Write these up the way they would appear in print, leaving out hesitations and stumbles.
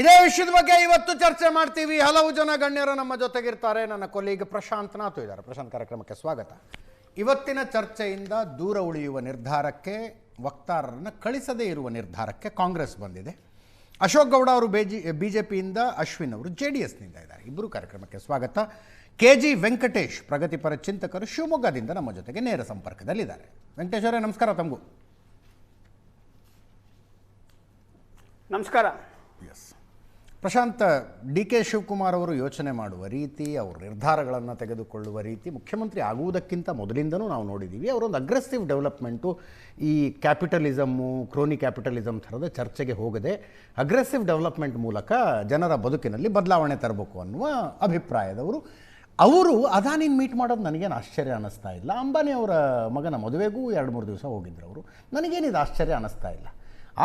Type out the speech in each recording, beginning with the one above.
ಇದೇ ವಿಷಯದ ಬಗ್ಗೆ ಇವತ್ತು ಚರ್ಚೆ ಮಾಡ್ತೀವಿ. ಹಲವು ಜನ ಗಣ್ಯರು ನಮ್ಮ ಜೊತೆಗಿರ್ತಾರೆ. ನನ್ನ ಕೊಲೀಗ್ ಪ್ರಶಾಂತ್ ನಾಥು ಇದ್ದಾರೆ. ಪ್ರಶಾಂತ್, ಕಾರ್ಯಕ್ರಮಕ್ಕೆ ಸ್ವಾಗತ. ಇವತ್ತಿನ ಚರ್ಚೆಯಿಂದ ದೂರ ಉಳಿಯುವ ನಿರ್ಧಾರಕ್ಕೆ, ವಕ್ತಾರರನ್ನು ಕಳಿಸದೇ ಇರುವ ನಿರ್ಧಾರಕ್ಕೆ ಕಾಂಗ್ರೆಸ್ ಬಂದಿದೆ. ಅಶೋಕ್ ಗೌಡ ಅವರು ಬಿಜೆಪಿಯಿಂದ, ಅಶ್ವಿನ್ ಅವರು JDSನಿಂದ ಇದ್ದಾರೆ. ಇಬ್ಬರು ಕಾರ್ಯಕ್ರಮಕ್ಕೆ ಸ್ವಾಗತ. KG ವೆಂಕಟೇಶ್, ಪ್ರಗತಿಪರ ಚಿಂತಕರು, ಶಿವಮೊಗ್ಗದಿಂದ ನಮ್ಮ ಜೊತೆಗೆ ನೇರ ಸಂಪರ್ಕದಲ್ಲಿದ್ದಾರೆ. ವೆಂಕಟೇಶ್ ಅವರೇ, ನಮಸ್ಕಾರ. ತಮಗೂ ನಮಸ್ಕಾರ. ಎಸ್ ಪ್ರಶಾಂತ್, DK ಶಿವಕುಮಾರ್ ಅವರು ಯೋಚನೆ ಮಾಡುವ ರೀತಿ, ಅವರು ನಿರ್ಧಾರಗಳನ್ನು ತೆಗೆದುಕೊಳ್ಳುವ ರೀತಿ, ಮುಖ್ಯಮಂತ್ರಿ ಆಗುವುದಕ್ಕಿಂತ ಮೊದಲಿಂದನೂ ನಾವು ನೋಡಿದ್ದೀವಿ. ಅವರೊಂದು ಅಗ್ರೆಸಿವ್ ಡೆವಲಪ್ಮೆಂಟು, ಈ ಕ್ಯಾಪಿಟಲಿಸಮ್ಮು, ಕ್ರೋನಿ ಕ್ಯಾಪಿಟಲಿಸಮ್ ಥರದ ಚರ್ಚೆಗೆ ಹೋಗದೆ ಅಗ್ರೆಸಿವ್ ಡೆವಲಪ್ಮೆಂಟ್ ಮೂಲಕ ಜನರ ಬದುಕಿನಲ್ಲಿ ಬದಲಾವಣೆ ತರಬೇಕು ಅನ್ನುವ ಅಭಿಪ್ರಾಯದವರು. ಅವರು ಅದಾನಿನ ಮೀಟ್ ಮಾಡೋದು ನನಗೇನು ಆಶ್ಚರ್ಯ ಅನ್ನಿಸ್ತಾ ಇಲ್ಲ. ಅಂಬಾನಿ ಅವರ ಮಗನ ಮದುವೆಗೂ 2-3 ದಿವಸ ಹೋಗಿದ್ರು ಅವರು. ನನಗೇನಿದು ಆಶ್ಚರ್ಯ ಅನ್ನಿಸ್ತಾ ಇಲ್ಲ.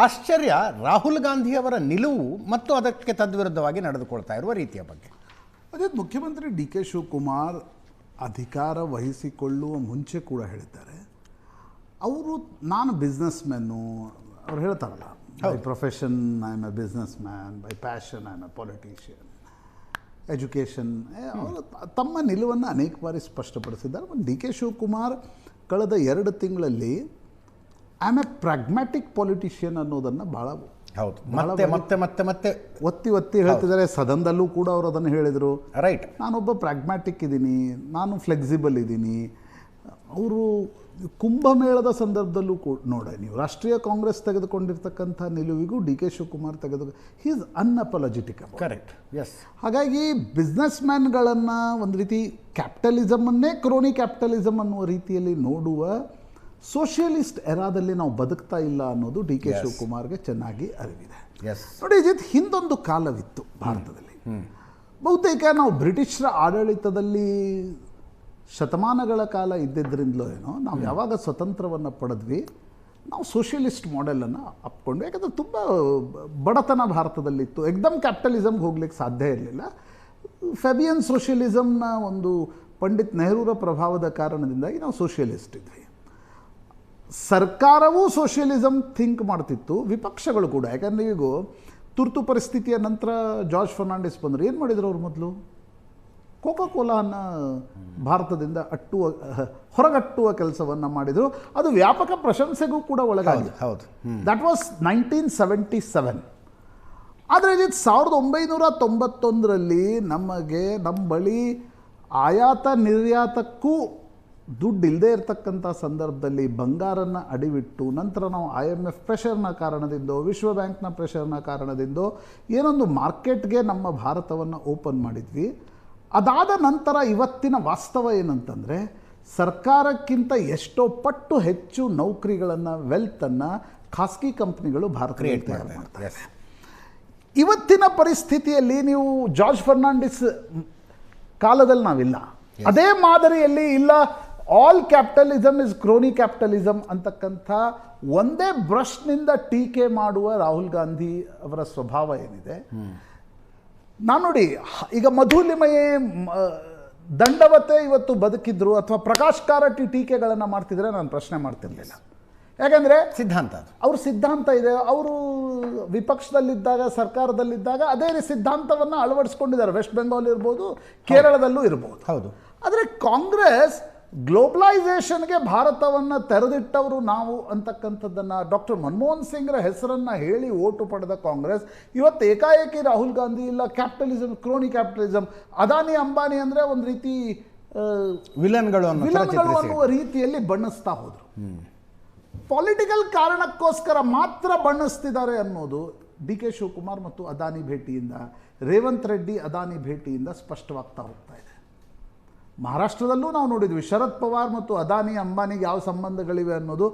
ಆಶ್ಚರ್ಯ ರಾಹುಲ್ ಗಾಂಧಿಯವರ ನಿಲುವು ಮತ್ತು ಅದಕ್ಕೆ ತದ್ವಿರುದ್ಧವಾಗಿ ನಡೆದುಕೊಳ್ತಾ ಇರುವ ರೀತಿಯ ಬಗ್ಗೆ. ಅದೇ ಮುಖ್ಯಮಂತ್ರಿ DK ಶಿವಕುಮಾರ್ ಅಧಿಕಾರ ವಹಿಸಿಕೊಳ್ಳುವ ಮುಂಚೆ ಕೂಡ ಹೇಳಿದ್ದಾರೆ, ಅವರು ನಾನು ಬಿಸ್ನೆಸ್ ಮ್ಯಾನು, ಅವ್ರು ಹೇಳ್ತಾರಲ್ಲ, by profession I am A business man, by passion I am A politician, education, ಅವರು ತಮ್ಮ ನಿಲುವನ್ನು ಅನೇಕ ಬಾರಿ ಸ್ಪಷ್ಟಪಡಿಸಿದ್ದಾರೆ. DK ಶಿವಕುಮಾರ್ ಕಳೆದ 2 ತಿಂಗಳಲ್ಲಿ I am A pragmatic politician ಅನ್ನೋದನ್ನು ಭಾಳ ಮತ್ತೆ ಮತ್ತೆ ಮತ್ತೆ ಮತ್ತೆ ಒತ್ತಿ ಹೇಳ್ತಿದ್ದಾರೆ. ಸದನದಲ್ಲೂ ಕೂಡ ಅವರು ಅದನ್ನು ಹೇಳಿದರು. ರೈಟ್, ನಾನೊಬ್ಬ ಪ್ರಾಗ್ಮ್ಯಾಟಿಕ್ ಇದ್ದೀನಿ, ನಾನು ಫ್ಲೆಕ್ಸಿಬಲ್ ಇದ್ದೀನಿ. ಅವರು ಕುಂಭಮೇಳದ ಸಂದರ್ಭದಲ್ಲೂ ಕೂಡ ನೋಡಿ, ನೀವು ರಾಷ್ಟ್ರೀಯ ಕಾಂಗ್ರೆಸ್ ತೆಗೆದುಕೊಂಡಿರ್ತಕ್ಕಂಥ ನಿಲುವಿಗೂ DK Shivakumar he is unapologetic. Correct, yes. ಹಾಗಾಗಿ ಬಿಸ್ನೆಸ್ ಮ್ಯಾನ್ಗಳನ್ನು ಒಂದು ರೀತಿ ಕ್ಯಾಪಿಟಲಿಸಮನ್ನೇ ಕ್ರೋನಿ ಕ್ಯಾಪಿಟಲಿಸಮ್ ಅನ್ನುವ ರೀತಿಯಲ್ಲಿ ನೋಡುವ ಸೋಷಿಯಲಿಸ್ಟ್ ಎರಾದಲ್ಲಿ ನಾವು ಬದುಕ್ತಾ ಇಲ್ಲ ಅನ್ನೋದು DK ಶಿವಕುಮಾರ್ಗೆ ಚೆನ್ನಾಗಿ ಅರಿವಿದೆ. ನೋಡಿ, ಇದು ಹಿಂದೊಂದು ಕಾಲವಿತ್ತು ಭಾರತದಲ್ಲಿ. ಬಹುತೇಕ ನಾವು ಬ್ರಿಟಿಷರ ಆಡಳಿತದಲ್ಲಿ ಶತಮಾನಗಳ ಕಾಲ ಇದ್ದಿದ್ದರಿಂದಲೋ ಏನೋ ನಾವು ಯಾವಾಗ ಸ್ವತಂತ್ರವನ್ನು ಪಡೆದ್ವಿ, ನಾವು ಸೋಷಿಯಲಿಸ್ಟ್ ಮಾಡೆಲನ್ನು ಅಪ್ಕೊಂಡ್ವಿ. ಯಾಕಂದರೆ ತುಂಬ ಬಡತನ ಭಾರತದಲ್ಲಿತ್ತು. ಎಕ್ದಮ್ ಕ್ಯಾಪಿಟಲಿಸಮ್ಗೆ ಹೋಗ್ಲಿಕ್ಕೆ ಸಾಧ್ಯ ಇರಲಿಲ್ಲ. ಫೆಬಿಯನ್ ಸೋಷಿಯಲಿಸಮ್ನ ಒಂದು ಪಂಡಿತ್ ನೆಹರೂರ ಪ್ರಭಾವದ ಕಾರಣದಿಂದಾಗಿ ನಾವು ಸೋಷಿಯಲಿಸ್ಟ್ ಇದ್ವಿ. ಸರ್ಕಾರವೂ ಸೋಷಿಯಲಿಸಮ್ ಥಿಂಕ್ ಮಾಡ್ತಿತ್ತು, ವಿಪಕ್ಷಗಳು ಕೂಡ. ಯಾಕಂದರೆ ಈಗ ತುರ್ತು ಪರಿಸ್ಥಿತಿಯ ನಂತರ ಜಾರ್ಜ್ ಫರ್ನಾಂಡಿಸ್ ಬಂದರು. ಏನು ಮಾಡಿದರು ಅವರು? ಮೊದಲು ಕೋಕಾ ಕೋಲಾವನ್ನು ಭಾರತದಿಂದ ಹೊರಗಟ್ಟುವ ಕೆಲಸವನ್ನು ಮಾಡಿದರು. ಅದು ವ್ಯಾಪಕ ಪ್ರಶಂಸೆಗೂ ಕೂಡ ಒಳಗಾಗಿದೆ. ಹೌದು, ದಟ್ ವಾಸ್ 1977. ಆದರೆ ಇದು 1991ರಲ್ಲಿ ನಮ್ಮ ಬಳಿ ಆಯಾತ ನಿರ್ಯಾತಕ್ಕೂ ದುಡ್ಡು ಇಲ್ಲದೆ ಇರತಕ್ಕಂಥ ಸಂದರ್ಭದಲ್ಲಿ ಬಂಗಾರನ ಅಡಿವಿಟ್ಟು, ನಂತರ ನಾವು IMF ಪ್ರೆಷರ್ನ ಕಾರಣದಿಂದ, ವಿಶ್ವ ಬ್ಯಾಂಕ್ನ ಪ್ರೆಷರ್ನ ಕಾರಣದಿಂದ ಏನೊಂದು ಮಾರ್ಕೆಟ್ಗೆ ನಮ್ಮ ಭಾರತವನ್ನು ಓಪನ್ ಮಾಡಿದ್ವಿ. ಅದಾದ ನಂತರ ಇವತ್ತಿನ ವಾಸ್ತವ ಏನಂತಂದರೆ, ಸರ್ಕಾರಕ್ಕಿಂತ ಎಷ್ಟೋ ಪಟ್ಟು ಹೆಚ್ಚು ನೌಕರಿಗಳನ್ನು, ವೆಲ್ತನ್ನು ಖಾಸಗಿ ಕಂಪ್ನಿಗಳು ಭಾರತದಲ್ಲಿ ತಯಾರು ಮಾಡ್ತಾರೆ. ಇವತ್ತಿನ ಪರಿಸ್ಥಿತಿಯಲ್ಲಿ ನೀವು ಜಾರ್ಜ್ ಫರ್ನಾಂಡಿಸ್ ಕಾಲದಲ್ಲಿ ನಾವಿಲ್ಲ. ಅದೇ ಮಾದರಿಯಲ್ಲಿ ಇಲ್ಲ, ಆಲ್ ಕ್ಯಾಪಿಟಲಿಸಮ್ ಇಸ್ ಕ್ರೋನಿ ಕ್ಯಾಪಿಟಲಿಸಮ್ ಅಂತಕ್ಕಂಥ ಒಂದೇ ಬ್ರಷ್ನಿಂದ ಟೀಕೆ ಮಾಡುವ ರಾಹುಲ್ ಗಾಂಧಿ ಅವರ ಸ್ವಭಾವ ಏನಿದೆ. ನಾನು ನೋಡಿ, ಈಗ ಮಧುಲಿಮಯೇ ದಂಡವತೆ ಇವತ್ತು ಬದುಕಿದ್ರು ಅಥವಾ ಪ್ರಕಾಶ್ ಕಾರಟ್ ಟೀಕೆಗಳನ್ನು ಮಾಡ್ತಿದ್ರೆ ನಾನು ಪ್ರಶ್ನೆ ಮಾಡ್ತಿರ್ಲಿಲ್ಲ. ಯಾಕಂದರೆ ಸಿದ್ಧಾಂತ, ಅವ್ರ ಸಿದ್ಧಾಂತ ಇದೆ. ಅವರು ವಿಪಕ್ಷದಲ್ಲಿದ್ದಾಗ, ಸರ್ಕಾರದಲ್ಲಿದ್ದಾಗ ಅದೇ ಸಿದ್ಧಾಂತವನ್ನು ಅಳವಡಿಸ್ಕೊಂಡಿದ್ದಾರೆ. ವೆಸ್ಟ್ ಬೆಂಗಾಲ್ ಇರ್ಬೋದು, ಕೇರಳದಲ್ಲೂ ಇರ್ಬೋದು. ಹೌದು. ಆದರೆ ಕಾಂಗ್ರೆಸ್ ಗ್ಲೋಬಲೈಸೇಷನ್ಗೆ ಭಾರತವನ್ನು ತೆರೆದಿಟ್ಟವರು ನಾವು ಅಂತಕ್ಕಂಥದ್ದನ್ನು, ಡಾಕ್ಟರ್ ಮನಮೋಹನ್ ಸಿಂಗ್ರ ಹೆಸರನ್ನು ಹೇಳಿ ಓಟು ಪಡೆದ ಕಾಂಗ್ರೆಸ್ ಇವತ್ತು ಏಕಾಏಕಿ ರಾಹುಲ್ ಗಾಂಧಿ ಇಲ್ಲ, ಕ್ಯಾಪಿಟಲಿಸಮ್, ಕ್ರೋನಿ ಕ್ಯಾಪಿಟಲಿಸಮ್, ಅದಾನಿ ಅಂಬಾನಿ ಅಂದರೆ ಒಂದು ರೀತಿ ವಿಲನ್ಗಳು ಅನ್ನುವ ರೀತಿಯಲ್ಲಿ ಬಣ್ಣಿಸ್ತಾ ಹೋದರು. ಪೊಲಿಟಿಕಲ್ ಕಾರಣಕ್ಕೋಸ್ಕರ ಮಾತ್ರ ಬಣ್ಣಿಸ್ತಿದ್ದಾರೆ ಅನ್ನೋದು DK ಶಿವಕುಮಾರ್ ಮತ್ತು ಅದಾನಿ ಭೇಟಿಯಿಂದ, ರೇವಂತ್ ರೆಡ್ಡಿ ಅದಾನಿ ಭೇಟಿಯಿಂದ ಸ್ಪಷ್ಟವಾಗ್ತಾ ಹೋಗ್ತಾ ಇದೆ. ಮಹಾರಾಷ್ಟ್ರದಲ್ಲೂ ನಾವು ನೋಡಿದ್ವಿ, ಶರದ್ ಪವಾರ್ ಮತ್ತು ಅದಾನಿ ಅಂಬಾನಿಗೆ ಯಾವ ಸಂಬಂಧಗಳಿವೆ ಅನ್ನೋದು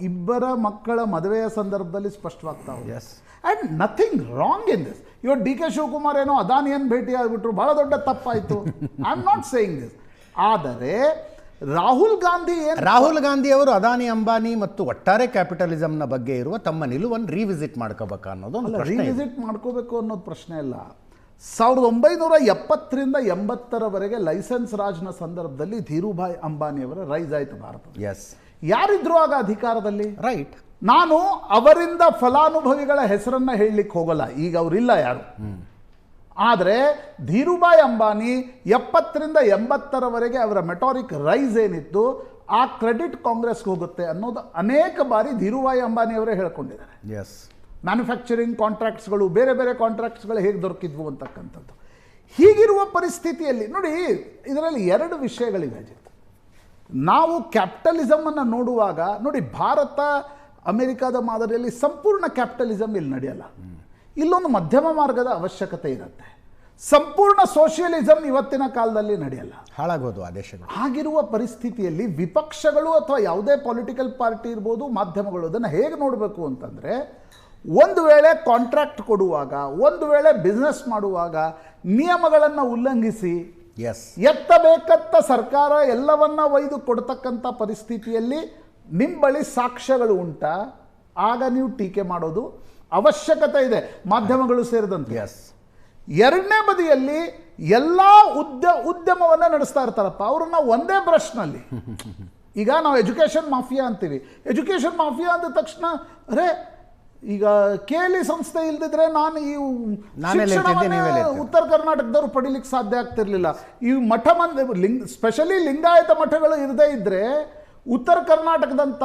ಇಬ್ಬರ ಮಕ್ಕಳ ಮದುವೆಯ ಸಂದರ್ಭದಲ್ಲಿ ಸ್ಪಷ್ಟವಾಗ್ತಾ ಹೋಗಿದೆ. And nothing wrong in this. ಇವತ್ತು DK ಶಿವಕುಮಾರ್ ಏನೋ ಅದಾನಿಯನ್ನು ಭೇಟಿ ಆಗಿಬಿಟ್ರು, ಬಹಳ ದೊಡ್ಡ ತಪ್ಪಾಯಿತು. I am not saying this. ಆದರೆ ರಾಹುಲ್ ಗಾಂಧಿ ಅವರು ಅದಾನಿ ಅಂಬಾನಿ ಮತ್ತು ಒಟ್ಟಾರೆ ಕ್ಯಾಪಿಟಲಿಸಮ್ನ ಬಗ್ಗೆ ಇರುವ ತಮ್ಮ ನಿಲುವನ್ನು ರೀವಿಸಿಟ್ ಮಾಡ್ಕೋಬೇಕಾ ಅನ್ನೋದು ರೀವಿಸಿಟ್ ಮಾಡ್ಕೋಬೇಕು ಅನ್ನೋದು ಪ್ರಶ್ನೆ ಇಲ್ಲ. 1970ರಿಂದ 80ರವರೆಗೆ ಲೈಸೆನ್ಸ್ ರಾಜ್ನ ಸಂದರ್ಭದಲ್ಲಿ ಧೀರುಭಾಯ್ ಅಂಬಾನಿಯವರ ರೈಸ್ ಆಯಿತು ಭಾರತ. ಎಸ್. ಯಾರಿದ್ರು ಆಗ ಅಧಿಕಾರದಲ್ಲಿ? ರೈಟ್. ನಾನು ಅವರಿಂದ ಫಲಾನುಭವಿಗಳ ಹೆಸರನ್ನ ಹೇಳಲಿಕ್ಕೆ ಹೋಗಲ್ಲ, ಈಗ ಅವರಿಲ್ಲ ಯಾರು. ಆದರೆ ಧೀರುಭಾಯ್ ಅಂಬಾನಿ 70ರಿಂದ 80ರವರೆಗೆ ಅವರ ಮೆಟಾರಿಕ್ ರೈಸ್ ಏನಿತ್ತು ಆ ಕ್ರೆಡಿಟ್ ಕಾಂಗ್ರೆಸ್ಗೆ ಹೋಗುತ್ತೆ ಅನ್ನೋದು ಅನೇಕ ಬಾರಿ ಧೀರುಭಾಯ್ ಅಂಬಾನಿಯವರೇ ಹೇಳ್ಕೊಂಡಿದ್ದಾರೆ. ಎಸ್, ಮ್ಯಾನುಫ್ಯಾಕ್ಚರಿಂಗ್ ಕಾಂಟ್ರಾಕ್ಟ್ಸ್ಗಳು, ಬೇರೆ ಬೇರೆ ಕಾಂಟ್ರಾಕ್ಟ್ಸ್ಗಳು ಹೇಗೆ ದೊರಕಿದ್ವು ಅಂತಕ್ಕಂಥದ್ದು. ಹೀಗಿರುವ ಪರಿಸ್ಥಿತಿಯಲ್ಲಿ ನೋಡಿ, ಇದರಲ್ಲಿ 2 ವಿಷಯಗಳಿವೆ ಅಜಿತ್. ನಾವು ಕ್ಯಾಪಿಟಲಿಸಮನ್ನು ನೋಡುವಾಗ ನೋಡಿ, ಭಾರತ ಅಮೆರಿಕಾದ ಮಾದರಿಯಲ್ಲಿ ಸಂಪೂರ್ಣ ಕ್ಯಾಪಿಟಲಿಸಮ್ ಇಲ್ಲಿ ನಡೆಯಲ್ಲ. ಇಲ್ಲೊಂದು ಮಧ್ಯಮ ಮಾರ್ಗದ ಅವಶ್ಯಕತೆ ಇರುತ್ತೆ. ಸಂಪೂರ್ಣ ಸೋಷಿಯಲಿಸಮ್ ಇವತ್ತಿನ ಕಾಲದಲ್ಲಿ ನಡೆಯಲ್ಲ, ಹಾಳಾಗೋದು ಆ ದೇಶಗಳು. ಆಗಿರುವ ಪರಿಸ್ಥಿತಿಯಲ್ಲಿ ವಿಪಕ್ಷಗಳು ಅಥವಾ ಯಾವುದೇ ಪೊಲಿಟಿಕಲ್ ಪಾರ್ಟಿ ಇರ್ಬೋದು, ಮಾಧ್ಯಮಗಳು ಅದನ್ನು ಹೇಗೆ ನೋಡಬೇಕು ಅಂತಂದರೆ, ಒಂದು ವೇಳೆ ಕಾಂಟ್ರಾಕ್ಟ್ ಕೊಡುವಾಗ, ಒಂದು ವೇಳೆ ಬಿಸ್ನೆಸ್ ಮಾಡುವಾಗ ನಿಯಮಗಳನ್ನು ಉಲ್ಲಂಘಿಸಿ ಎತ್ತಬೇಕತ್ತ ಸರ್ಕಾರ ಎಲ್ಲವನ್ನ ಒಯ್ದು ಕೊಡ್ತಕ್ಕಂಥ ಪರಿಸ್ಥಿತಿಯಲ್ಲಿ ನಿಮ್ಮ ಬಳಿ ಸಾಕ್ಷ್ಯಗಳು ಉಂಟಾ, ಆಗ ನೀವು ಟೀಕೆ ಮಾಡೋದು ಅವಶ್ಯಕತೆ ಇದೆ, ಮಾಧ್ಯಮಗಳು ಸೇರಿದಂತೆ. ಎರಡನೇ ಬದಿಯಲ್ಲಿ ಎಲ್ಲ ಉದ್ಯಮವನ್ನು ನಡೆಸ್ತಾ ಇರ್ತಾರಪ್ಪ, ಅವ್ರನ್ನ ಒಂದೇ ಬ್ರಷ್ನಲ್ಲಿ. ಈಗ ನಾವು ಎಜುಕೇಷನ್ ಮಾಫಿಯಾ ಅಂತೀವಿ. ಎಜುಕೇಷನ್ ಮಾಫಿಯಾ ಅಂದ ತಕ್ಷಣ ಅರೆ ಈಗ KLE ಸಂಸ್ಥೆ ಇಲ್ದಿದ್ರೆ ನಾನು ಈ ಉತ್ತರ ಕರ್ನಾಟಕದವ್ರು ಪಡಿಲಿಕ್ಕೆ ಸಾಧ್ಯ ಆಗ್ತಿರ್ಲಿಲ್ಲ. ಈ ಮಠ ಸ್ಪೆಷಲಿ ಲಿಂಗಾಯತ ಮಠಗಳು ಇರದೇ ಇದ್ರೆ ಉತ್ತರ ಕರ್ನಾಟಕದಂಥ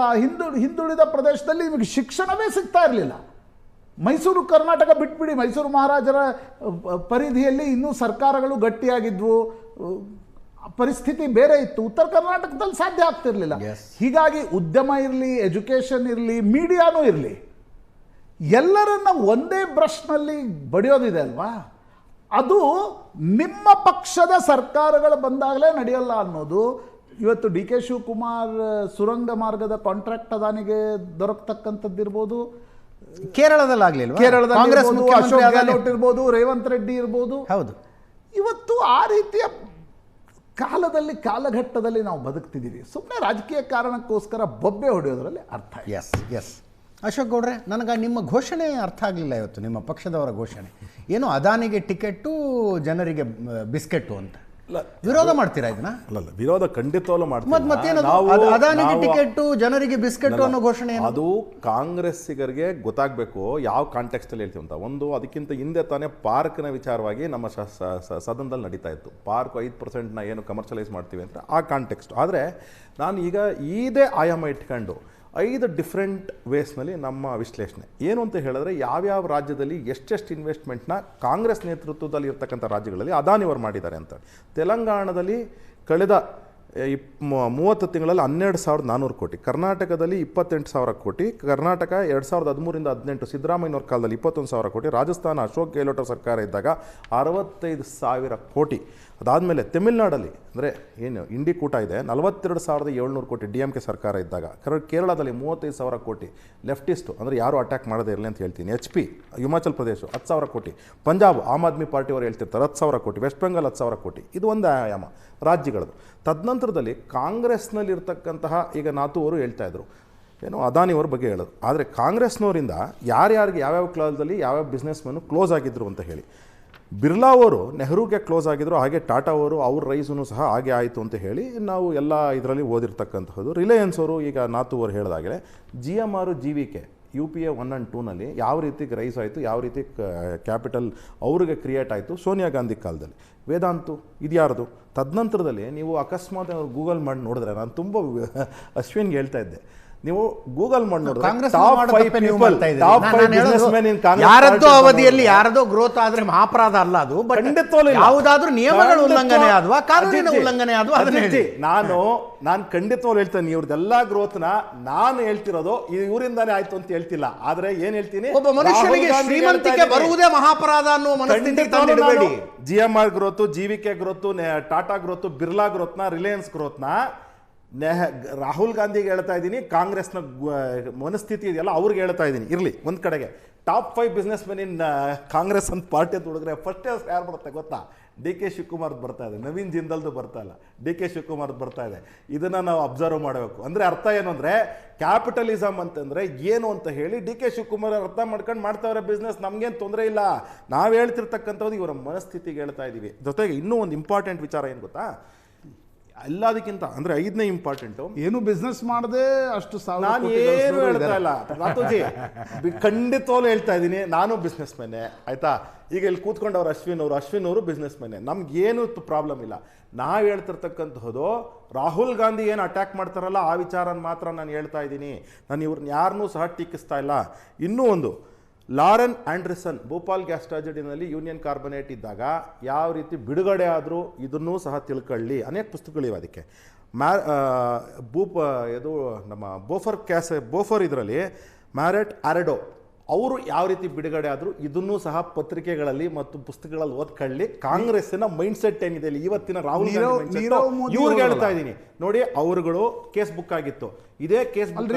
ಹಿಂದುಳಿದ ಪ್ರದೇಶದಲ್ಲಿ ನಿಮಗೆ ಶಿಕ್ಷಣವೇ ಸಿಗ್ತಾ ಇರಲಿಲ್ಲ. ಮೈಸೂರು ಕರ್ನಾಟಕ ಬಿಟ್ಬಿಡಿ, ಮೈಸೂರು ಮಹಾರಾಜರ ಪರಿಧಿಯಲ್ಲಿ ಇನ್ನೂ ಸರ್ಕಾರಗಳು ಗಟ್ಟಿಯಾಗಿದ್ವು, ಪರಿಸ್ಥಿತಿ ಬೇರೆ ಇತ್ತು. ಉತ್ತರ ಕರ್ನಾಟಕದಲ್ಲಿ ಸಾಧ್ಯ ಆಗ್ತಿರ್ಲಿಲ್ಲ. ಹೀಗಾಗಿ ಉದ್ಯಮ ಇರಲಿ, ಎಜುಕೇಷನ್ ಇರಲಿ, ಮೀಡಿಯಾನೂ ಇರಲಿ, ಎಲ್ಲರನ್ನ ಒಂದೇ ಬ್ರಷ್ನಲ್ಲಿ ಬಡಿಯೋದಿದೆ ಅಲ್ವಾ, ಅದು ನಿಮ್ಮ ಪಕ್ಷದ ಸರ್ಕಾರಗಳು ಬಂದಾಗಲೇ ನಡೆಯಲ್ಲ ಅನ್ನೋದು. ಇವತ್ತು DK ಶಿವಕುಮಾರ್ ಸುರಂಗ ಮಾರ್ಗದ ಕಾಂಟ್ರಾಕ್ಟ್ ಅದಾನಿಗೆ ದೊರಕತಕ್ಕಂಥದ್ದಿರ್ಬೋದು, ಕೇರಳದಲ್ಲಿ ಕಾಂಗ್ರೆಸ್ ಅಶೋಕ್ ಗೆಹ್ಲೋಟ್ ಇರ್ಬೋದು, ರೇವಂತ್ ರೆಡ್ಡಿ ಇರ್ಬೋದು. ಹೌದು, ಇವತ್ತು ಆ ರೀತಿಯ ಕಾಲಘಟ್ಟದಲ್ಲಿ ನಾವು ಬದುಕ್ತಿದ್ದೀವಿ. ಸುಮ್ಮನೆ ರಾಜಕೀಯ ಕಾರಣಕ್ಕೋಸ್ಕರ ಬೊಬ್ಬೆ ಹೊಡೆಯೋದ್ರಲ್ಲಿ ಅರ್ಥ. ಎಸ್ ಅಶೋಕ್ ಗೌಡ್ರೆ, ನನಗೆ ನಿಮ್ಮ ಘೋಷಣೆ ಅರ್ಥ ಆಗಲಿಲ್ಲ ಇವತ್ತು, ನಿಮ್ಮ ಪಕ್ಷದವರ ಘೋಷಣೆ ಏನು, ಅದಾನಿಗೆ ಟಿಕೆಟ್ಟು ಜನರಿಗೆ ಬಿಸ್ಕೆಟ್ಟು ಅಂತ ವಿರೋಧ ಮಾಡ್ತೀರಾ ಇದನ್ನ? ಅಲ್ಲ, ವಿರೋಧ ಖಂಡಿತವಲ್ಲೂ ಮಾಡ್ತೀವಿ. ಅದಾನಿಗೆ ಟಿಕೆಟ್ಟು ಜನರಿಗೆ ಬಿಸ್ಕೆಟ್ಟು ಅನ್ನೋ ಘೋಷಣೆ ಅದು ಕಾಂಗ್ರೆಸ್ಸಿಗರಿಗೆ ಗೊತ್ತಾಗಬೇಕು ಯಾವ ಕಾಂಟೆಕ್ಸ್ಟ್ ಅಲ್ಲಿ ಹೇಳ್ತೀವಿ ಅಂತ. ಒಂದು, ಅದಕ್ಕಿಂತ ಹಿಂದೆ ತಾನೇ ಪಾರ್ಕ್ನ ವಿಚಾರವಾಗಿ ನಮ್ಮ ಸದನದಲ್ಲಿ ನಡೀತಾ ಇತ್ತು. ಪಾರ್ಕ್ 5% ಏನು ಕಮರ್ಷಿಯಲೈಸ್ ಮಾಡ್ತೀವಿ ಅಂತ ಆ ಕಾಂಟೆಕ್ಸ್ಟ್. ಆದರೆ ನಾನು ಈಗ ಇದೇ ಆಯಾಮ ಇಟ್ಕೊಂಡು 5 ಡಿಫ್ರೆಂಟ್ ವೇಸ್ನಲ್ಲಿ ನಮ್ಮ ವಿಶ್ಲೇಷಣೆ ಏನು ಅಂತ ಹೇಳಿದ್ರೆ, ಯಾವ್ಯಾವ ರಾಜ್ಯದಲ್ಲಿ ಎಷ್ಟೆಷ್ಟು ಇನ್ವೆಸ್ಟ್ಮೆಂಟ್ನ ಕಾಂಗ್ರೆಸ್ ನೇತೃತ್ವದಲ್ಲಿ ಇರ್ತಕ್ಕಂಥ ರಾಜ್ಯಗಳಲ್ಲಿ ಅದಾನಿಯವರು ಮಾಡಿದ್ದಾರೆ ಅಂತ. ತೆಲಂಗಾಣದಲ್ಲಿ ಕಳೆದ 30 ತಿಂಗಳಲ್ಲಿ 12,400 ಕೋಟಿ, ಕರ್ನಾಟಕದಲ್ಲಿ 28,000 ಕೋಟಿ, ಕರ್ನಾಟಕ 2013ರಿಂದ 18 ಸಿದ್ದರಾಮಯ್ಯನವ್ರ ಕಾಲದಲ್ಲಿ 21,000 ಕೋಟಿ, ರಾಜಸ್ಥಾನ ಅಶೋಕ್ ಗೆಹ್ಲೋಟ್ ಸರ್ಕಾರ ಇದ್ದಾಗ 65,000 ಕೋಟಿ. ಅದಾದಮೇಲೆ ತಮಿಳ್ನಾಡಲ್ಲಿ ಅಂದರೆ ಏನು ಇಂಡಿಕೂಟ ಇದೆ 42,700 ಕೋಟಿ DMK ಸರ್ಕಾರ ಇದ್ದಾಗ, ಕೇರಳದಲ್ಲಿ 35,000 ಕೋಟಿ ಲೆಫ್ಟಿಸ್ಟು ಅಂದರೆ ಯಾರು ಅಟ್ಯಾಕ್ ಮಾಡದೇ ಇರಲಿ ಅಂತ ಹೇಳ್ತೀನಿ. HP ಹಿಮಾಚಲ್ ಪ್ರದೇಶ 10,000 ಕೋಟಿ, ಪಂಜಾಬ್ ಆಮ್ ಆದ್ಮಿ ಪಾರ್ಟಿಯವರು ಹೇಳ್ತಿರ್ತಾರೆ 10,000 ಕೋಟಿ, ವೆಸ್ಟ್ ಬೆಂಗಾಲ್ 10,000 ಕೋಟಿ. ಇದು ಒಂದು ಆಯಾಮ ರಾಜ್ಯಗಳದು. ತದನಂತರದಲ್ಲಿ ಕಾಂಗ್ರೆಸ್ನಲ್ಲಿರ್ತಕ್ಕಂತಹ ಈಗ ನಾತು ಅವರು ಹೇಳ್ತಾ ಇದ್ರು ಏನು ಅದಾನಿಯವ್ರ ಬಗ್ಗೆ ಹೇಳೋದು. ಆದರೆ ಕಾಂಗ್ರೆಸ್ನವರಿಂದ ಯಾರ್ಯಾರಿಗೆ ಯಾವ್ಯಾವ ಕಾಲದಲ್ಲಿ ಯಾವ್ಯಾವ ಬಿಸ್ನೆಸ್ ಮೆನ್ನು ಕ್ಲೋಸ್ ಆಗಿದ್ರು ಅಂತ ಹೇಳಿ, ಬಿರ್ಲಾ ಅವರು ನೆಹರೂಗೆ ಕ್ಲೋಸ್ ಆಗಿದ್ರು, ಹಾಗೆ ಟಾಟಾ ಅವರು ಅವ್ರ ರೈಸೂ ಸಹ ಹಾಗೆ ಆಯಿತು ಅಂತ ಹೇಳಿ ನಾವು ಎಲ್ಲ ಇದರಲ್ಲಿ ಓದಿರ್ತಕ್ಕಂಥದ್ದು. ರಿಲಯನ್ಸ್ ಅವರು ಈಗ ನಾತು ಅವರು ಹೇಳಿದಾಗಲೇ GMR GVK UPA 1 and 2ನಲ್ಲಿ ಯಾವ ರೀತಿ ರೈಸ್ ಆಯಿತು, ಯಾವ ರೀತಿ ಕ್ಯಾಪಿಟಲ್ ಅವ್ರಿಗೆ ಕ್ರಿಯೇಟ್ ಆಯಿತು ಸೋನಿಯಾ ಗಾಂಧಿ ಕಾಲದಲ್ಲಿ. ವೇದಾಂತು ಇದ್ಯಾರದು. ತದನಂತರದಲ್ಲಿ ನೀವು ಅಕಸ್ಮಾತ್ ಗೂಗಲ್ ಮಾಡಿ ನೋಡಿದ್ರೆ, ನಾನು ತುಂಬ ಅಶ್ವಿನ್ಗೆ ಹೇಳ್ತಾ ಇದ್ದೆ, ನೀವು ಗೂಗಲ್ ಮಾಡಿ ನೋಡಿದ್ರೆ ಯಾರದ್ದೋ ಅವಧಿಯಲ್ಲಿ ಯಾರದೋ ಗ್ರೋತ್ ಆದ್ರೆ ಮಹಾಪರಾಧ ಅಲ್ಲ ಅದು, ಯಾವುದಾದ್ರೂ ನಿಯಮಗಳ ಉಲ್ಲಂಘನೆ ಆದ್ವಾ ಕಾನೂನಿನ ಉಲ್ಲಂಘನೆ ಆದ್ವಾ ಅದನ್ನ ಹೇಳಿ. ನಾನು ಖಂಡಿತವಾಗ್ಲೂ ಹೇಳ್ತೇನೆ, ಇವ್ರದ್ದೆಲ್ಲ ಗ್ರೋತ್ನ ನಾನು ಹೇಳ್ತಿರೋದು ಇವರಿಂದಾನೇ ಆಯ್ತು ಅಂತ ಹೇಳ್ತಿಲ್ಲ. ಆದ್ರೆ ಏನ್ ಹೇಳ್ತೀನಿ, ಒಬ್ಬ ಮನುಷ್ಯನಿಗೆ ಶ್ರೀಮಂತಿಕೆ ಬರುವುದೇ ಮಹಾಪರಾಧ ಅನ್ನೋ ಮನಸ್ಥಿತಿ. GMR growth, GVK growth, Tata growth, Birla ಗ್ರೋತ್ನ, ರಿಲಯನ್ಸ್ ಗ್ರೋತ್ನ ರಾಹುಲ್ ಗಾಂಧಿಗೆ ಹೇಳ್ತಾ ಇದ್ದೀನಿ, ಕಾಂಗ್ರೆಸ್ನ ಮನಸ್ಥಿತಿ ಇದೆಯಲ್ಲ ಅವ್ರಿಗೆ ಹೇಳ್ತಾ ಇದ್ದೀನಿ. ಇರಲಿ ಒಂದು ಕಡೆಗೆ, ಟಾಪ್ 5 ಬಿಸ್ನೆಸ್ ಮೆನ್ ಇನ್ ಕಾಂಗ್ರೆಸ್ ಅಂತ ಪಾರ್ಟಿ ಅಂತ ಹುಡುಗ್ರೆ ಫಸ್ಟ್ ಯಾರು ಬರುತ್ತೆ ಗೊತ್ತಾ? DK ಶಿವಕುಮಾರ್ದು ಬರ್ತಾ ಇದೆ, ನವೀನ್ ಜಿಂದಾಲ್ದು ಬರ್ತಾ ಇಲ್ಲ, DK ಶಿವಕುಮಾರ್ದು ಬರ್ತಾ ಇದೆ. ಇದನ್ನು ನಾವು ಅಬ್ಸರ್ವ್ ಮಾಡಬೇಕು. ಅಂದರೆ ಅರ್ಥ ಏನು ಅಂದರೆ, ಕ್ಯಾಪಿಟಲಿಸಮ್ ಅಂತಂದರೆ ಏನು ಅಂತ ಹೇಳಿ DK ಶಿವಕುಮಾರ್ ಅರ್ಥ ಮಾಡ್ಕೊಂಡು ಮಾಡ್ತಾವ್ರೆ ಬಿಸ್ನೆಸ್. ನಮಗೇನು ತೊಂದರೆ ಇಲ್ಲ, ನಾವು ಹೇಳ್ತಿರ್ತಕ್ಕಂಥದ್ದು ಇವರ ಮನಸ್ಥಿತಿಗೆ ಹೇಳ್ತಾ ಇದ್ದೀವಿ. ಜೊತೆಗೆ ಇನ್ನೂ ಒಂದು ಇಂಪಾರ್ಟೆಂಟ್ ವಿಚಾರ ಏನು ಗೊತ್ತಾ, ಎಲ್ಲದಕ್ಕಿಂತ ಅಂದರೆ 5ನೇ ಇಂಪಾರ್ಟೆಂಟು, ಏನು ಬಿಸ್ನೆಸ್ ಮಾಡದೆ ಅಷ್ಟು ನಾನು ಏನು ಹೇಳ್ತಾ ಇಲ್ಲ ರಾತೋಜಿ, ಖಂಡಿತವಾಗ್ಲೂ ಹೇಳ್ತಾ ಇದ್ದೀನಿ, ನಾನು ಬಿಸ್ನೆಸ್ ಮ್ಯಾನೆ ಆಯ್ತಾ. ಈಗ ಇಲ್ಲಿ ಕೂತ್ಕೊಂಡವ್ರು ಅಶ್ವಿನ್ ಅವರು ಬಿಸ್ನೆಸ್ ಮ್ಯಾನೆ, ನಮ್ಗೇನು ಪ್ರಾಬ್ಲಮ್ ಇಲ್ಲ. ನಾವು ಹೇಳ್ತಿರ್ತಕ್ಕಂಥದ್ದು ರಾಹುಲ್ ಗಾಂಧಿ ಏನು ಅಟ್ಯಾಕ್ ಮಾಡ್ತಾರಲ್ಲ ಆ ವಿಚಾರನ ಮಾತ್ರ ನಾನು ಹೇಳ್ತಾ ಇದ್ದೀನಿ. ನಾನು ಇವ್ರನ್ನ ಯಾರನ್ನೂ ಸಹ ಟೀಕಿಸ್ತಾ ಇಲ್ಲ. ಇನ್ನೂ ಒಂದು, ಲಾರೆನ್ ಆಂಡರ್ಸನ್ ಭೋಪಾಲ್ ಗ್ಯಾಸ್ ಟ್ರಾಜಿಡಿನಲ್ಲಿ ಯೂನಿಯನ್ ಕಾರ್ಬನೇಟ್ ಇದ್ದಾಗ ಯಾವ ರೀತಿ ಬಿಡುಗಡೆ ಆದರೂ ಇದನ್ನೂ ಸಹ ತಿಳ್ಕೊಳ್ಳಿ. ಅನೇಕ ಪುಸ್ತಕಗಳಿವೆ ಅದಕ್ಕೆ. ಇದು ನಮ್ಮ ಬೋಫರ್ ಇದರಲ್ಲಿ ಮ್ಯಾರೆಟ್ ಆರೆಡೋ ಅವರು ಯಾವ ರೀತಿ ಬಿಡುಗಡೆ ಆದರೂ ಇದನ್ನೂ ಸಹ ಪತ್ರಿಕೆಗಳಲ್ಲಿ ಮತ್ತು ಪುಸ್ತಕಗಳಲ್ಲಿ ಓದ್ಕೊಳ್ಳಿ. ಕಾಂಗ್ರೆಸ್ಸಿನ ಮೈಂಡ್ ಸೆಟ್ ಏನಿದೆ ಇಲ್ಲಿ ಇವತ್ತಿನ ರಾಹುಲ್ ಗಾಂಧಿ ಇವ್ರಿಗೆ ಹೇಳ್ತಾ ಇದ್ದೀನಿ ನೋಡಿ, ಅವರುಗಳು ಕೇಸ್ ಬುಕ್ ಆಗಿತ್ತು. ಇದೇ ಕೇಸ್ ಬುಕ್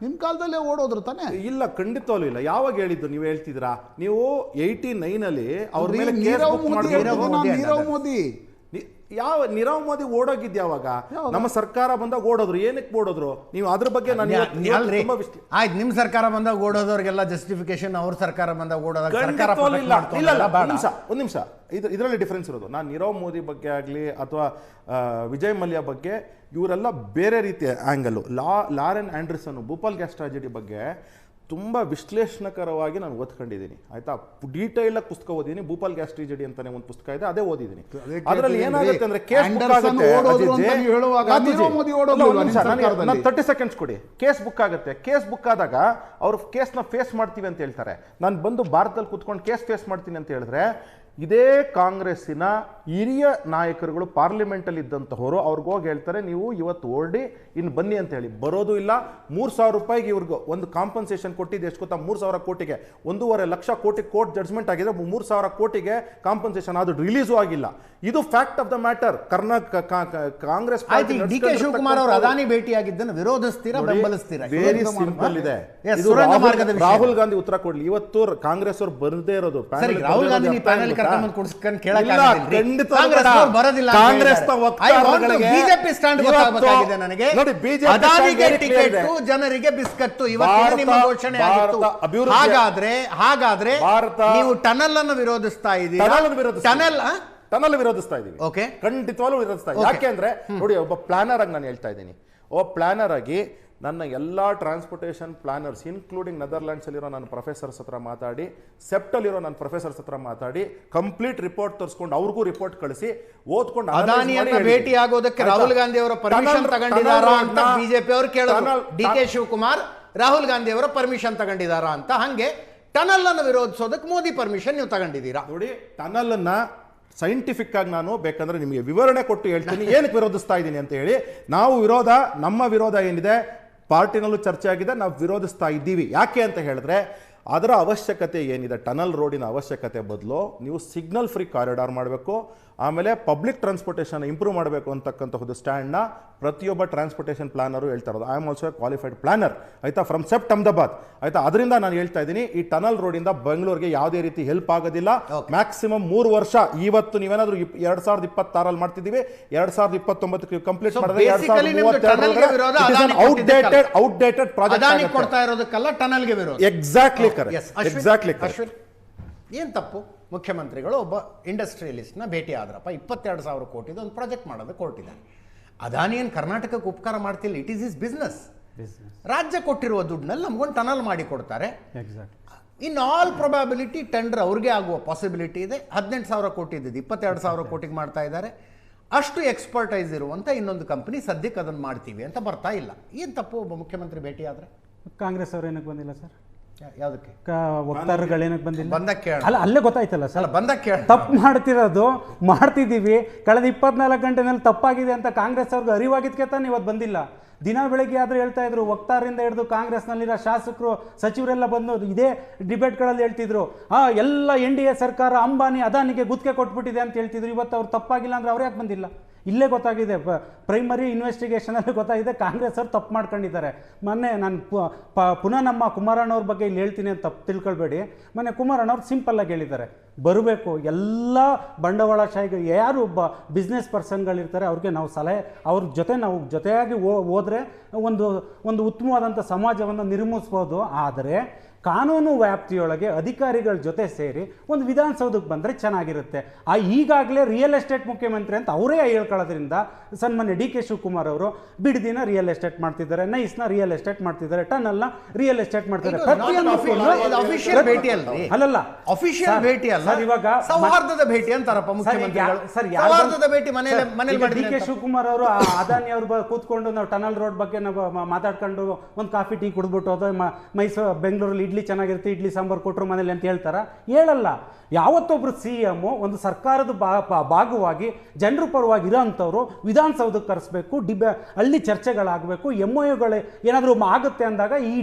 ನಿಮ್ ಕಾಲದಲ್ಲೇ ಓಡೋದ್ರು ತಾನೆ? ಇಲ್ಲ, ಖಂಡಿತವಲ್ಲೂ ಇಲ್ಲ. ಯಾವಾಗ ಹೇಳಿದ್ದು ನೀವು ಹೇಳ್ತಿದ್ರಾ? ನೀವು 89 ಅವ್ರ ಮೇಲೆ ಕೇಸ್ ಬುಕ್ ನೀರವ್ ಮೋದಿ ಯಾವ ನೀರವ್ ಮೋದಿ ಓಡೋಗಿದ್ದು ಯಾವಾಗ? ನಮ್ಮ ಸರ್ಕಾರ ಬಂದಾಗ ಓಡೋದ್ರು. ಏನಕ್ಕೆ ಓಡೋದ್ರು ನೀವು? ಅದ್ರ ಬಗ್ಗೆ ಆಯ್ತು, ನಿಮ್ ಸರ್ಕಾರ ಬಂದಾಗ ಓಡೋದವ್ರಿಗೆಲ್ಲ ಜಸ್ಟಿಫಿಕೇಶನ್, ಅವ್ರ ಸರ್ಕಾರ ಬಂದಾಗ ಓಡೋದಾಗ ಒಂದ್ ನಿಮಿಷ ಇದರಲ್ಲಿ ಡಿಫರೆನ್ಸ್ ಇರೋದು. ನಾನು ನೀರವ್ ಮೋದಿ ಬಗ್ಗೆ ಆಗಲಿ ಅಥವಾ ವಿಜಯ್ ಮಲ್ಯ ಬಗ್ಗೆ ಇವರೆಲ್ಲ ಬೇರೆ ರೀತಿಯ angle. Lauren Anderson Bhopal gas tragedy ಬಗ್ಗೆ ತುಂಬ ವಿಶ್ಲೇಷಣಕರವಾಗಿ ನಾನು ಓದ್ಕೊಂಡಿದ್ದೀನಿ ಆಯ್ತಾ. ಡೀಟೈಲ್ ಆಗಿ ಪುಸ್ತಕ ಓದಿದ್ದೀನಿ. ಭೋಪಾಲ್ ಗ್ಯಾಸ್ ಟ್ರಾಜಿಡಿ ಅಂತಾನೆ ಒಂದು ಪುಸ್ತಕ ಇದೆ, ಅದೇ ಓದಿದ್ದೀನಿ. ಅದರಲ್ಲಿ ಏನಾಗುತ್ತೆ ಅಂದ್ರೆ ಕೇಸ್ ಬುಕ್ ಆಗುತ್ತೆ. 30 ಸೆಕೆಂಡ್ಸ್ ಕೊಡಿ. ಕೇಸ್ ಬುಕ್ ಆಗುತ್ತೆ. ಕೇಸ್ ಬುಕ್ ಆದಾಗ ಅವ್ರು ಕೇಸ್ನ ಫೇಸ್ ಮಾಡ್ತೀವಿ ಅಂತ ಹೇಳ್ತಾರೆ. ನಾನು ಬಂದು ಭಾರತದಲ್ಲಿ ಕೂತ್ಕೊಂಡು ಕೇಸ್ ಫೇಸ್ ಮಾಡ್ತೀನಿ ಅಂತ ಹೇಳಿದ್ರೆ, ಇದೇ ಕಾಂಗ್ರೆಸ್ಸಿನ ಹಿರಿಯ ನಾಯಕರುಗಳು ಪಾರ್ಲಿಮೆಂಟಲ್ಲಿ ಇದ್ದಂಥವರು ಅವ್ರಿಗೆ ಹೋಗಿ ಹೇಳ್ತಾರೆ, ನೀವು ಇವತ್ತು ಓಡಿ ಇನ್ನು ಬನ್ನಿ ಅಂತ ಹೇಳಿ. ಬರೋದು ಇಲ್ಲ. 3,000 ರೂಪಾಯಿಗೆ ಇವ್ರಿಗೆ ಒಂದು ಕಾಂಪನ್ಸೇಷನ್ ಕೊಟ್ಟಿದ್ದು. ಎಷ್ಟು ಗೊತ್ತಾ? 3,000 ಕೋಟಿಗೆ 1.5 ಲಕ್ಷ ಕೋಟಿ ಕೋರ್ಟ್ ಜಡ್ಜ್ಮೆಂಟ್ ಆಗಿದೆ. 3,000 ಕೋಟಿಗೆ ಕಾಂಪನ್ಸೇಷನ್ ಅದು ರಿಲೀಸು ಆಗಿಲ್ಲ. ಇದು fact of the matter. Congress D K Shivakumar ಅವರು ಅದಾನಿ ಭೇಟಿಯಾಗಿದ್ದನ್ನು ವಿರೋಧಿಸ್ತೀರಾ, ಬೆಂಬಲಿಸ್ತೀರಾ? ವೆರಿ ಸಿಂಪಲ್ ಇದೆ. ರಾಹುಲ್ ಗಾಂಧಿ ಉತ್ತರ ಕೊಡ್ಲಿ. ಇವತ್ತು ಕಾಂಗ್ರೆಸ್ ಅವ್ರು ಬರದೇ ಇರೋದು ರಾಹುಲ್ ಗಾಂಧಿ ಜನರಿಗೆ ಬಿಸ್ಕತ್ತು ನಿಮ್ಮ ಘೋಷಣೆ ಆಗಿತ್ತು. ಹಾಗಾದ್ರೆ ನೀವು ಟನಲ್ ಅನ್ನು ವಿರೋಧಿಸ್ತಾ ಇದ್ದೀರಾ? ಟನಲ್ ವಿರೋಧಿಸ್ತಾ ಇದೀವಿ. ಖಂಡಿತವಾಗ್ಲೂ ವಿರೋಧಿಸ್ತಾ ಇದ್ದೀವಿ. ಯಾಕೆ ಅಂದ್ರೆ ನೋಡಿ, ಒಬ್ಬ ಪ್ಲಾನರ್ ಆಗಿ ನಾನು ಹೇಳ್ತಾ ಇದ್ದೀನಿ. ಒಬ್ಬ ಪ್ಲಾನರ್ ಆಗಿ ನನ್ನ ಎಲ್ಲ ಟ್ರಾನ್ಸ್ಪೋರ್ಟೇಷನ್ ಪ್ಲಾನರ್ಸ್ ಇನ್ಕ್ಲೂಡಿಂಗ್ ನೆದರ್ಲ್ಯಾಂಡ್ಸಲ್ಲಿರೋ ನನ್ನ ಪ್ರೊಫೆಸರ್ಸ್ ಹತ್ರ ಮಾತಾಡಿ, ಸೆಪ್ಟಲ್ಲಿರೋ ನನ್ನ ಪ್ರೊಫೆಸರ್ಸ್ ಹತ್ರ ಮಾತಾಡಿ, ಕಂಪ್ಲೀಟ್ ರಿಪೋರ್ಟ್ ತರಿಸ್ಕೊಂಡು ಅವ್ರಿಗೂ ರಿಪೋರ್ಟ್ ಕಳಿಸಿ ಓದ್ಕೊಂಡು ಅದಾನಿಯನ್ನ ಭೇಟಿ ಆಗೋದಕ್ಕೆ ರಾಹುಲ್ ಗಾಂಧಿ ಅವರ ಪರ್ಮಿಷನ್ ತಗೊಂಡಿದ್ದಾರಾ ಅಂತ ಬಿಜೆಪಿ ಅವರು ಕೇಳಿದ್ರು. ಡಿ ಕೆ ಶಿವಕುಮಾರ್ ರಾಹುಲ್ ಗಾಂಧಿ ಅವರ ಪರ್ಮಿಷನ್ ತಗೊಂಡಿದ್ದಾರಾ ಅಂತ. ಹಂಗೆ ಟನಲ್ ಅನ್ನು ವಿರೋಧಿಸೋದಕ್ಕೆ ಮೋದಿ ಪರ್ಮಿಷನ್ ನೀವು ತಗೊಂಡಿದ್ದೀರಾ? ನೋಡಿ, ಟನಲ್ ಅನ್ನ ಸೈಂಟಿಫಿಕ್ ಆಗಿ ನಾನು ಬೇಕಂದ್ರೆ ನಿಮಗೆ ವಿವರಣೆ ಕೊಟ್ಟು ಹೇಳ್ತೀನಿ ಏನಕ್ಕೆ ವಿರೋಧಿಸ್ತಾ ಇದ್ದೀನಿ ಅಂತ ಹೇಳಿ. ನಮ್ಮ ವಿರೋಧ ಏನಿದೆ ಪಾರ್ಟಿನಲ್ಲೂ ಚರ್ಚೆ ಆಗಿದೆ, ನಾವು ವಿರೋಧಿಸ್ತಾ ಇದ್ದೀವಿ. ಯಾಕೆ ಅಂತ ಹೇಳಿದ್ರೆ ಅದರ ಅವಶ್ಯಕತೆ ಏನಿದೆ, ಟನಲ್ ರೋಡಿನ ಅವಶ್ಯಕತೆ ಬದಲು ನೀವು ಸಿಗ್ನಲ್ ಫ್ರೀ ಕಾರಿಡಾರ್ ಮಾಡಬೇಕು, ಆಮೇಲೆ ಪಬ್ಲಿಕ್ ಟ್ರಾನ್ಸ್ಪೋರ್ಟೇಷನ್ ಇಂಪ್ರೂವ್ ಮಾಡಬೇಕು ಅಂತಕ್ಕಂಥದ್ದು ಸ್ಟ್ಯಾಂಡ್ನ ಪ್ರತಿಯೊಬ್ಬ ಟ್ರಾನ್ಸ್ಪೋರ್ಟೇಷನ್ ಪ್ಲಾನರು ಹೇಳ್ತಾ ಇರೋದು. I am also A qualified planner ಆಯ್ತಾ, ಫ್ರಮ್ ಸೆಪ್ಟ್ ಅಹಮದಾಬಾದ್ ಆಯ್ತಾ. ಅದರಿಂದ ನಾನು ಹೇಳ್ತಾ ಇದ್ದೀನಿ, ಈ ಟನಲ್ ರೋಡಿಂದ ಬೆಂಗಳೂರಿಗೆ ಯಾವುದೇ ರೀತಿ ಹೆಲ್ಪ್ ಆಗೋದಿಲ್ಲ. ಮ್ಯಾಕ್ಸಿಮಮ್ 3 ವರ್ಷ. ಇವತ್ತು ನೀವೇನಾದ್ರೂ 2026 ಮಾಡ್ತಿದ್ದೀವಿ, 2029 ಕಂಪ್ಲೀಟ್ ಮಾಡಿದ್ರೆ ಔಟ್ಡೇಟೆಡ್ ಪ್ರಾಜೆಕ್ಟ್ ಕೊಡ್ತಾ ಇರೋದಕ್ಕಲ್ಲ ಟನಲ್ಗೆ ವಿರೋಧ. Exactly exactly. ಏನು ತಪ್ಪು? ಮುಖ್ಯಮಂತ್ರಿಗಳು ಒಬ್ಬ ಇಂಡಸ್ಟ್ರಿಯಲಿಸ್ಟ್ನ ಭೇಟಿ ಆದ್ರಪ್ಪ, 22,000 ಕೋಟಿದು ಒಂದು ಪ್ರಾಜೆಕ್ಟ್ ಮಾಡೋದು ಕೊಟ್ಟಿದ್ದಾರೆ. ಅದಾನಿಯನ್ ಕರ್ನಾಟಕಕ್ಕೆ ಉಪಕಾರ ಮಾಡ್ತಿಲ್ಲ. It is is business. ರಾಜ್ಯ ಕೊಟ್ಟಿರುವ ದುಡ್ಡಿನಲ್ಲಿ ನಮ್ಗೊಂದು ಟನಲ್ ಮಾಡಿ ಕೊಡ್ತಾರೆ. ಇನ್ ಆಲ್ ಪ್ರೊಬಾಬಿಲಿಟಿ ಟೆಂಡರ್ ಅವ್ರಿಗೆ ಆಗುವ ಪಾಸಿಬಿಲಿಟಿ ಇದೆ. 18,000 ಕೋಟಿ ಇದ್ದಿದ್ದು 22,000 ಕೋಟಿಗೆ ಮಾಡ್ತಾ ಇದ್ದಾರೆ. ಅಷ್ಟು ಎಕ್ಸ್ಪರ್ಟೈಸ್ ಇರುವಂಥ ಇನ್ನೊಂದು ಕಂಪನಿ ಸದ್ಯಕ್ಕೆ ಅದನ್ನು ಮಾಡ್ತೀವಿ ಅಂತ ಬರ್ತಾ ಇಲ್ಲ. ಏನು ತಪ್ಪು ಒಬ್ಬ ಮುಖ್ಯಮಂತ್ರಿ ಭೇಟಿ ಆದರೆ? ಕಾಂಗ್ರೆಸ್ ಅವರು ಏನಕ್ಕೆ ಬಂದಿಲ್ಲ ಸರ್? ಯಾವುದಕ್ಕೆ ವಕ್ತಾರಗಳೇನಕ್ಕೆ ಬಂದಿಲ್ಲ? ಬಂದಕ್ಕೆ ಅಲ್ಲ, ಅಲ್ಲೇ ಗೊತ್ತಾಯ್ತಲ್ಲ ಸರ್. ಬಂದಕ್ಕೆ ತಪ್ಪು ಮಾಡ್ತಿದ್ದೀವಿ. ಕಳೆದ 24 ಗಂಟೆನಲ್ಲಿ ತಪ್ಪಾಗಿದೆ ಅಂತ ಕಾಂಗ್ರೆಸ್ ಅವ್ರಿಗೆ ಅರಿವಾಗಿದ್ಕೆ ತಾನು ಇವತ್ತು ಬಂದಿಲ್ಲ. ದಿನ ಬೆಳಗ್ಗೆ ಆದರೂ ಹೇಳ್ತಾ ಇದ್ರು, ವಕ್ತಾರರಿಂದ ಹಿಡಿದು ಕಾಂಗ್ರೆಸ್ನಲ್ಲಿರೋ ಶಾಸಕರು ಸಚಿವರೆಲ್ಲ ಬಂದು ಇದೇ ಡಿಬೇಟ್ಗಳಲ್ಲಿ ಹೇಳ್ತಿದ್ರು, ಎಲ್ಲ NDA ಸರ್ಕಾರ ಅಂಬಾನಿ ಅದಾನಿಗೆ ಗುತ್ತಿಗೆ ಕೊಟ್ಬಿಟ್ಟಿದೆ ಅಂತ ಹೇಳ್ತಿದ್ರು. ಇವತ್ತು ಅವ್ರು ತಪ್ಪಾಗಿಲ್ಲ ಅಂದರೆ ಅವ್ರು ಯಾಕೆ ಬಂದಿಲ್ಲ? ಇಲ್ಲೇ ಗೊತ್ತಾಗಿದೆ, ಪ್ರೈಮರಿ ಇನ್ವೆಸ್ಟಿಗೇಷನಲ್ಲಿ ಗೊತ್ತಾಗಿದೆ ಕಾಂಗ್ರೆಸ್ ಅವ್ರು ತಪ್ಪು ಮಾಡ್ಕೊಂಡಿದ್ದಾರೆ. ಮೊನ್ನೆ ನಾನು ಪುನಃ ನಮ್ಮ ಕುಮಾರಣ್ಣವ್ರ ಬಗ್ಗೆ ಇಲ್ಲಿ ಹೇಳ್ತೀನಿ ಅಂತ ತಪ್ಪು ತಿಳ್ಕೊಳ್ಬೇಡಿ. ಮೊನ್ನೆ ಕುಮಾರಣ್ಣವ್ರು ಸಿಂಪಲ್ಲಾಗಿ ಹೇಳಿದ್ದಾರೆ, ಬರಬೇಕು ಎಲ್ಲ ಬಂಡವಾಳಶಾಹಿಗೆ ಯಾರು ಬಿಸ್ನೆಸ್ ಪರ್ಸನ್ಗಳಿರ್ತಾರೆ ಅವ್ರಿಗೆ ನಾವು ಸಲಹೆ, ಅವ್ರ ಜೊತೆ ನಾವು ಜೊತೆಯಾಗಿ ಹೋದರೆ ಒಂದು ಉತ್ತಮವಾದಂಥ ಸಮಾಜವನ್ನು ನಿರ್ಮಿಸ್ಬೋದು. ಆದರೆ ಕಾನೂನು ವ್ಯಾಪ್ತಿಯೊಳಗೆ ಅಧಿಕಾರಿಗಳ ಜೊತೆ ಸೇರಿ ಒಂದು ವಿಧಾನಸೌಧಕ್ಕೆ ಬಂದರೆ ಚೆನ್ನಾಗಿರುತ್ತೆ. ಈಗಾಗಲೇ ರಿಯಲ್ ಎಸ್ಟೇಟ್ ಮುಖ್ಯಮಂತ್ರಿ ಅಂತ ಅವರೇ ಹೇಳ್ಕೊಳ್ಳೋದ್ರಿಂದ ಸನ್ಮಾನ್ಯ ಡಿ ಕೆ ಶಿವಕುಮಾರ್ ಅವರು ಬಿಡದಿನ ರಿಯಲ್ ಎಸ್ಟೇಟ್ ಮಾಡ್ತಿದ್ದಾರೆ, ನೈಸ್ನ ರಿಯಲ್ ಎಸ್ಟೇಟ್ ಮಾಡ್ತಿದ್ದಾರೆ, ಟನಲ್ನ ರಿಯಲ್ ಎಸ್ಟೇಟ್ ಮಾಡ್ತಿದ್ದಾರೆ. ಅಲ್ಲಲ್ಲ ಅಫಿಷಿಯಲ್ ಭೇಟಿ ಅಲ್ಲ, ಇವಾಗ ಸೌಹಾರ್ದದ ಭೇಟಿ ಅಂತಾರಪ್ಪ ಮುಖ್ಯಮಂತ್ರಿಗಳು. ಸೌಹಾರ್ದದ ಭೇಟಿ ಮನೆಯಲ್ಲಿ ಡಿ ಕೆ ಶಿವಕುಮಾರ್ ಅವರು ಅದಾನಿ ಅವರು ಕೂತ್ಕೊಂಡು ನಾವು ಟನಲ್ ರೋಡ್ ಬಗ್ಗೆ ನಾವು ಮಾತಾಡ್ಕೊಂಡು ಒಂದು ಕಾಫಿ ಟೀ ಕುಡಿದ್ಬಿಟ್ಟು ಅಥವಾ ಮೈಸೂರು ಬೆಂಗಳೂರಲ್ಲಿ ಇಡ್ಲಿ ಚೆನ್ನಾಗಿರುತ್ತೆ, ಇಡ್ಲಿ ಸಾಂಬಾರು ಕೊಟ್ಟರು ಮನೇಲಿ ಅಂತ ಹೇಳ್ತಾರ? ಹೇಳಲ್ಲ. ಯಾವತ್ತೊಬ್ರು CM ಒಂದು ಸರ್ಕಾರದ ಭಾಗವಾಗಿ ಜನರ ಪರವಾಗಿ ಇರೋಂಥವ್ರು ವಿಧಾನಸೌಧಕ್ಕೆ ಕರೆಸ್ಬೇಕು, ಅಲ್ಲಿ ಚರ್ಚೆಗಳಾಗಬೇಕು, MOUಗಳು ಏನಾದರೂ ಆಗುತ್ತೆ ಅಂದಾಗ ಈ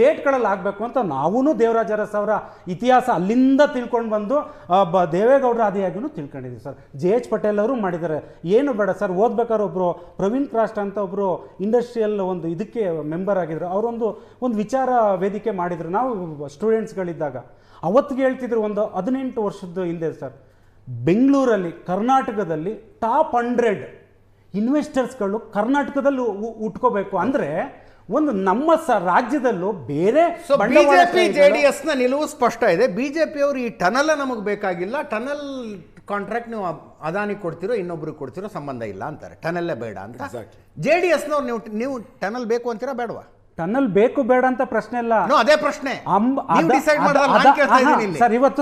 ಡೇಟ್ಗಳಲ್ಲಿ ಆಗಬೇಕು ಅಂತ ನಾವೂ ದೇವರಾಜ ಅರಸ್ ಅವರ ಇತಿಹಾಸ ಅಲ್ಲಿಂದ ತಿಳ್ಕೊಂಡು ಬಂದು ದೇವೇಗೌಡರ ಆದಿಯಾಗಿಯೂ ತಿಳ್ಕೊಂಡಿದ್ದೀವಿ ಸರ್. JH ಪಟೇಲ್ ಅವರು ಮಾಡಿದ್ದಾರೆ. ಏನು ಬೇಡ ಸರ್, ಓದ್ಬೇಕಾದ್ರೆ ಒಬ್ಬರು ಪ್ರವೀಣ್ ಕ್ರಾಸ್ಟ್ ಅಂತ ಒಬ್ಬರು ಇಂಡಸ್ಟ್ರಿಯಲ್ ಒಂದು ಇದಕ್ಕೆ ಮೆಂಬರ್ ಆಗಿದ್ರು, ಅವರೊಂದು ವಿಚಾರ ವೇದಿಕೆ ಮಾಡಿದರು ನಾವು ಸ್ಟೂಡೆಂಟ್ಸ್ಗಳಿದ್ದಾಗ. ಅವತ್ತಿಗೆ ಹೇಳ್ತಿದ್ರು, ಒಂದು 18 ವರ್ಷದ ಹಿಂದೆ ಸರ್, ಬೆಂಗಳೂರಲ್ಲಿ ಕರ್ನಾಟಕದಲ್ಲಿ ಟಾಪ್ 100 ಇನ್ವೆಸ್ಟರ್ಸ್ಗಳು ಕರ್ನಾಟಕದಲ್ಲಿ ಉಟ್ಕೋಬೇಕು ಅಂದರೆ ಒಂದು ನಮ್ಮ ರಾಜ್ಯದಲ್ಲೂ ಬೇರೆ ಬಿಜೆಪಿ JDS ನ ನಿಲುವು ಸ್ಪಷ್ಟ ಇದೆ. ಬಿಜೆಪಿ ಅವರು ಈ ಟನಲ್ ನಮಗೆ ಬೇಕಾಗಿಲ್ಲ, ಟನಲ್ ಕಾಂಟ್ರಾಕ್ಟ್ ನೀವು ಅದಾನಿ ಕೊಡ್ತಿರೋ ಇನ್ನೊಬ್ರಿಗೆ ಕೊಡ್ತಿರೋ ಸಂಬಂಧ ಇಲ್ಲ ಅಂತಾರೆ, ಟನಲ್ಲೇ ಬೇಡ ಅಂತ. JDS ನವ್ರು ನೀವು ಟನಲ್ ಬೇಕು ಅಂತೀರಾ ಬೇಡವಾ? ಟನಲ್ ಬೇಕು ಬೇಡ ಅಂತ ಪ್ರಶ್ನೆ ಇಲ್ಲ, ಅದೇ ಪ್ರಶ್ನೆ ಸರ್. ಇವತ್ತು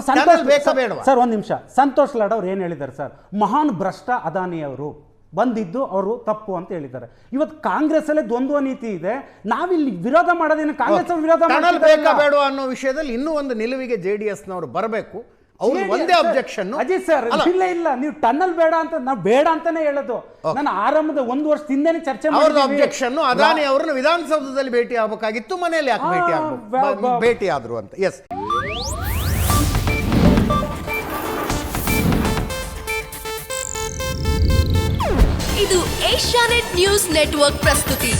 ಸರ್ ಒಂದು ನಿಮಿಷ, ಸಂತೋಷ್ ಲಾಡ್ ಅವ್ರು ಏನು ಹೇಳಿದ್ದಾರೆ ಸರ್, ಮಹಾನ್ ಭ್ರಷ್ಟ ಅದಾನಿ ಅವರು ಬಂದಿದ್ದು ಅವರು ತಪ್ಪು ಅಂತ ಹೇಳಿದ್ದಾರೆ. ಇವತ್ತು ಕಾಂಗ್ರೆಸ್ ಅಲ್ಲೇ ದ್ವಂದ್ವ ನೀತಿ ಇದೆ. ನಾವಿಲ್ಲಿ ವಿರೋಧ ಮಾಡೋದೇನು, ಕಾಂಗ್ರೆಸ್ ವಿರೋಧ ಬೇಕಾ ಬೇಡ ಅನ್ನೋ ವಿಷಯದಲ್ಲಿ ಇನ್ನೂ ಒಂದು ನಿಲುವಿಗೆ JDS ನವರು ಬರಬೇಕು. ಅವ್ರು ಒಂದೇ ಅಬ್ಜೆಕ್ಷನ್ ಅಜಿತ್ ಸರ್, ಇಲ್ಲ ನೀವು ಟನಲ್ ಬೇಡ ಅಂತ ನಾವು ಬೇಡ ಅಂತಾನೆ ಹೇಳೋದು. ನಾನು ಆರಂಭದ 1 ವರ್ಷದ ಹಿಂದೆನೇ ಚರ್ಚೆ ಮಾಡಿದ್ವಿ. ಅಬ್ಜೆಕ್ಷನ್ ಅದಾನಿ ಅವ್ರನ್ನ ವಿಧಾನಸೌಧದಲ್ಲಿ ಭೇಟಿ ಆಗಬೇಕಾಗಿತ್ತು, ಮನೆಯಲ್ಲಿ ಯಾಕೆ ಭೇಟಿ ಆದ್ರು ಅಂತ. ಎಸ್, ಇದು ಏಷ್ಯಾನೆಟ್ ನ್ಯೂಸ್ ನೆಟ್ವರ್ಕ್ ಪ್ರಸ್ತುತಿ.